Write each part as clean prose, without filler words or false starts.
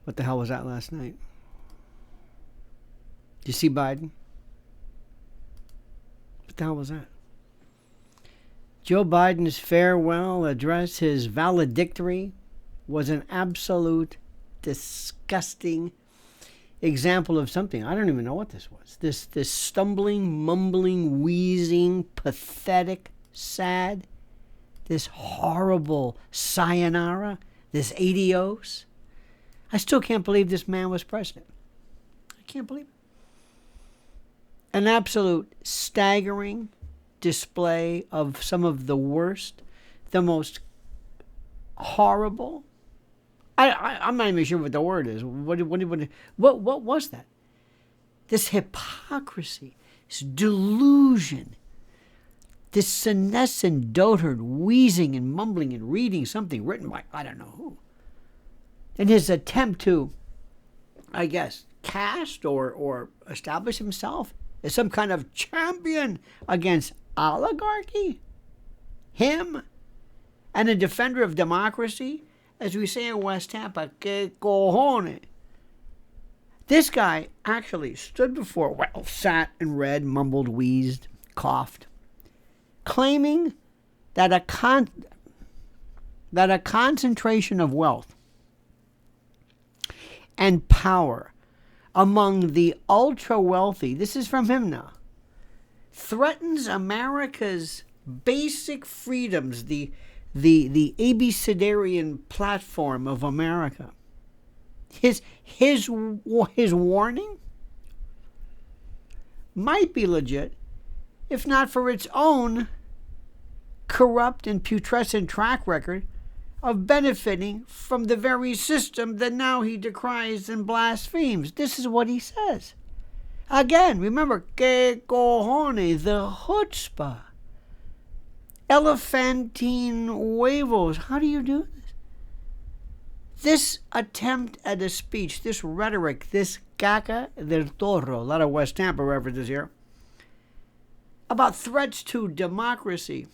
What the hell was that last night? Did you see Biden? What the hell was that? Joe Biden's farewell address, his valedictory, was an absolute disgusting example of something. I don't even know what this was. This stumbling, mumbling, wheezing, pathetic, sad, this horrible sayonara, this adios. I still can't believe this man was president. I can't believe it. An absolute staggering display of some of the worst, the most horrible. I'm not even sure what the word is. What was that? This hypocrisy, this delusion, this senescent dotard wheezing and mumbling and reading something written by I don't know who. In his attempt to, I guess, cast or establish himself as some kind of champion against oligarchy, him, and a defender of democracy, as we say in West Tampa, que cojones. This guy actually stood before, sat and read, mumbled, wheezed, coughed, claiming that a concentration of wealth and power among the ultra-wealthy, this is from him now, threatens America's basic freedoms, the abecedarian platform of America. His warning might be legit, if not for its own corrupt and putrescent track record of benefiting from the very system that now he decries and blasphemes. This is what he says. Again, remember, que cojones, the chutzpah. Elephantine huevos. How do you do this? This attempt at a speech, this rhetoric, this caca del toro, a lot of West Tampa references here, about threats to democracy,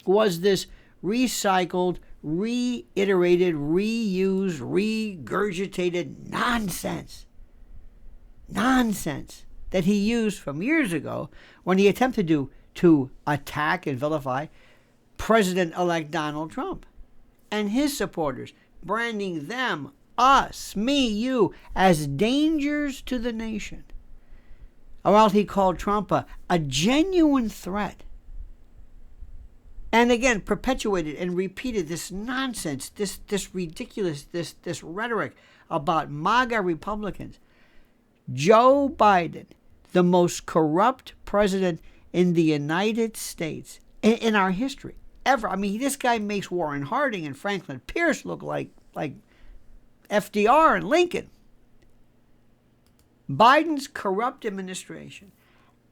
was this recycled, reiterated, reused, regurgitated nonsense that he used from years ago when he attempted to attack and vilify President-elect Donald Trump and his supporters, branding them, us, me, you, as dangers to the nation. While he called Trump a genuine threat. And again, perpetuated and repeated this nonsense, this ridiculous, this rhetoric about MAGA Republicans. Joe Biden, the most corrupt president in the United States, in our history, ever. I mean, this guy makes Warren Harding and Franklin Pierce look like FDR and Lincoln. Biden's corrupt administration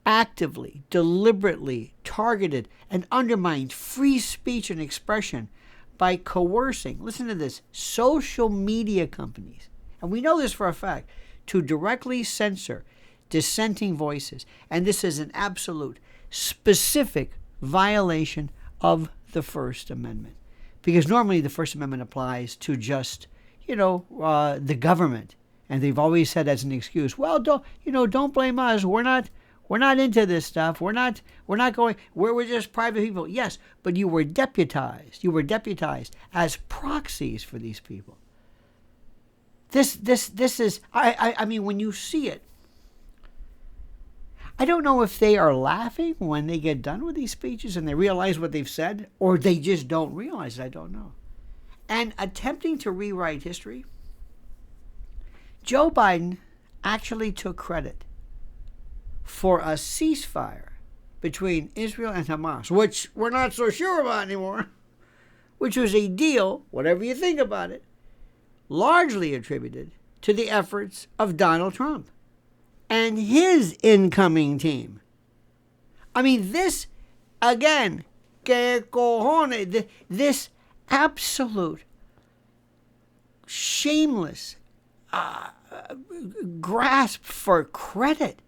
actively, deliberately targeted and undermined free speech and expression by coercing, listen to this, social media companies, and we know this for a fact, to directly censor dissenting voices. And this is an absolute, specific violation of the First Amendment. Because normally the First Amendment applies to just, the government. And they've always said as an excuse, well, don't blame us. We're not into this stuff. We're just private people. Yes, but you were deputized. You were deputized as proxies for these people. This is, I mean, when you see it, I don't know if they are laughing when they get done with these speeches and they realize what they've said, or they just don't realize it. I don't know. And attempting to rewrite history, Joe Biden actually took credit for a ceasefire between Israel and Hamas, which we're not so sure about anymore, which was a deal, whatever you think about it, largely attributed to the efforts of Donald Trump and his incoming team. I mean, this, again, que cojones, this absolute shameless grasp for credit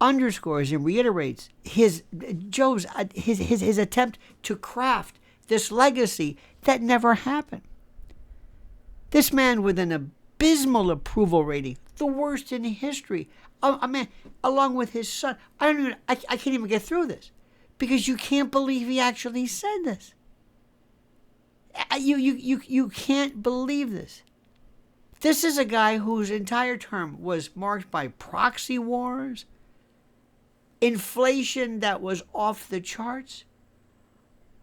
underscores and reiterates his attempt to craft this legacy that never happened. This man with an abysmal approval rating, the worst in history. I mean, along with his son. I can't even get through this because you can't believe he actually said this. You can't believe this. This is a guy whose entire term was marked by proxy wars, inflation that was off the charts,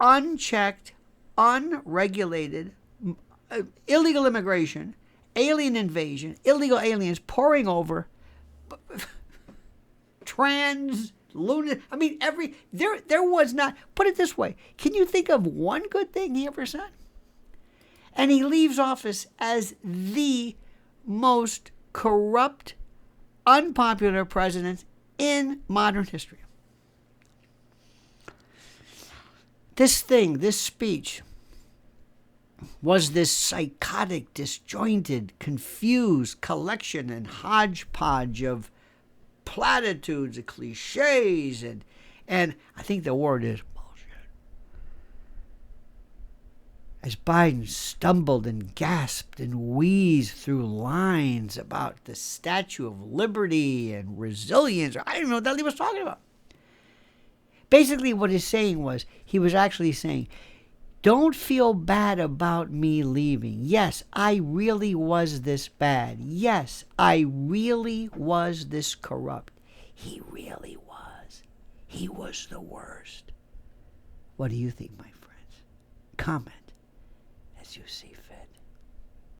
unchecked, unregulated, illegal immigration, alien invasion, illegal aliens pouring over, trans, lunatic. I mean, there was not, put it this way, can you think of one good thing he ever said? And he leaves office as the most corrupt, unpopular president in modern history. This speech, was this psychotic, disjointed, confused collection and hodgepodge of platitudes and cliches and I think the word is bullshit. As Biden stumbled and gasped and wheezed through lines about the Statue of Liberty and resilience, or I don't know what the hell he was talking about. Basically what he's saying was, he was actually saying, don't feel bad about me leaving. Yes, I really was this bad. Yes, I really was this corrupt. He really was. He was the worst. What do you think, my friends? Comment as you see fit.